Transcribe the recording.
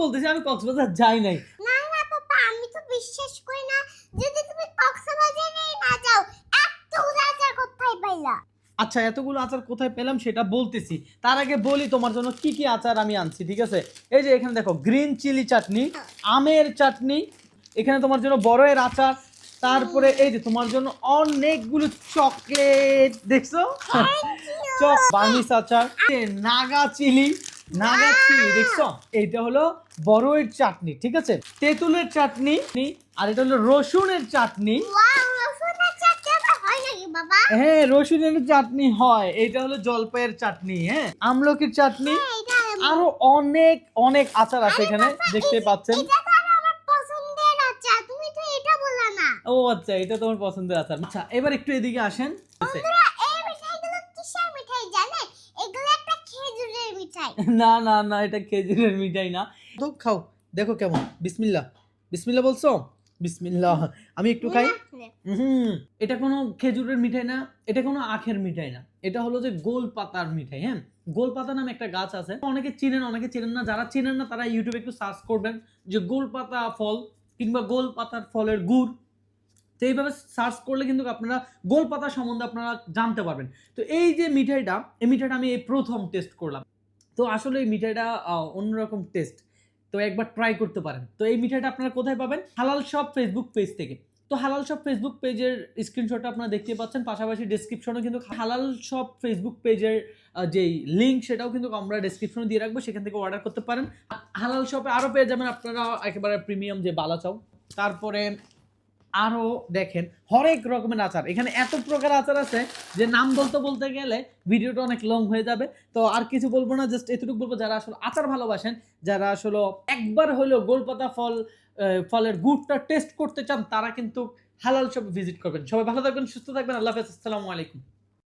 বলতেছি আমি কক্সবাজার যাই নাই। না না পাপা, আমি তো বিশ্বাস করি না যদি তুমি কক্সবাজারে না যাও। এতগুলো আচার কোথায় পাইলা? আচ্ছা, এতগুলো আচার কোথায় পেলাম সেটা বলতেছি। তার আগে বলি তোমার জন্য কি কি আচার আমি আনছি, ঠিক আছে? এই যে এখানে দেখো গ্রিন চিলি চাটনি, আমের চাটনি, এখানে তোমার জন্য বড়য়ের আচার, তারপরে এই যে তোমার জন্য অনেকগুলো চকলেট, দেখছো? বার্মিস আচার, নাগা চিলি, দেখছো? এইটা হলো বড়য়ের চাটনি, ঠিক আছে? তেঁতুলের চাটনি, আর এটা হলো রসুনের চাটনি। ওয়াও, রসুনের চাটনি আবার হয় নাকি বাবা? হ্যাঁ, রসুনের চাটনি হয়। এটা হলো জলপাইয়ের চাটনি, হ্যাঁ, আমলকির চাটনি, আরো অনেক অনেক আচার আছে এখানে, দেখতে পাচ্ছেন। এটা তো আমার পছন্দের আচার, তুমি তো এটা বললা না। ও আচ্ছা, এটা তোমার পছন্দের আচার। আচ্ছা, এবার একটু এদিকে আসেন। বন্ধুরা, এই মিঠাইগুলো কিসের মিঠাই জানেন? এগুলো একটা খেজুরের মিঠাই। না না না, এটা খেজুরের মিঠাই না। তো খাও, দেখো কেমন। বিসমিল্লাহ, বিসমিল্লাহ বলছো? বিসমিল্লাহ। আমি একটু খাই। এটা কোনো খেজুরের মিঠাই না, এটা কোনো আখের মিঠাই না, এটা হলো যে গোল পাতার মিঠাই। হ্যাঁ, গোল পাতা নামে একটা গাছ আছে, অনেকে চিনেন অনেকে চিনেন না। যারা চিনেন না তারা ইউটিউবে একটু সার্চ করবেন যে গোল পাতা ফল কিংবা গোল পাতার ফলের গুড়। তো এইভাবে সার্চ করলে কিন্তু আপনারা গোল পাতা সম্বন্ধে আপনারা জানতে পারবেন। তো এই যে মিঠাইটা, এই মিঠাইটা আমি এই প্রথম টেস্ট করলাম। তো আসলে এই মিঠাইটা অন্যরকম টেস্ট, তো একবার ট্রাই করতে পারেন। তো এই মিঠাইটা আপনারা কোথায় পাবেন? হালাল শপ ফেসবুক পেজ থেকে। তো হালাল শপ ফেসবুক পেজের স্ক্রিনশটটা আপনারা দেখতে পাচ্ছেন, পাশাপাশি ডেসক্রিপশনে কিন্তু হালাল শপ ফেসবুক পেজের যেই লিঙ্ক সেটাও কিন্তু আমরা ডেসক্রিপশনে দিয়ে রাখবো, সেখান থেকে অর্ডার করতে পারেন। হালাল শপে আরও পেয়ে যাবেন আপনারা একেবারে প্রিমিয়াম যে বালাচাও, তারপরে আরো দেখেন হরেক রকমের আচার। এখানে এত প্রকার আচার আছে যে নাম বলতে বলতে গেলে ভিডিওটা অনেক লং হয়ে যাবে। তো আর কিছু বলবো না, জাস্ট এতটুকু বলবো, যারা আসলে আচার ভালোবাসেন, যারা আসলে একবার হলেও গোলপাতা ফলের গুড়টা টেস্ট করতে চান, তারা কিন্তু হালাল শপে ভিজিট করবেন। সবাই ভালো থাকবেন, সুস্থ থাকবেন। আল্লাহ হাফেজ, আসসালামু আলাইকুম।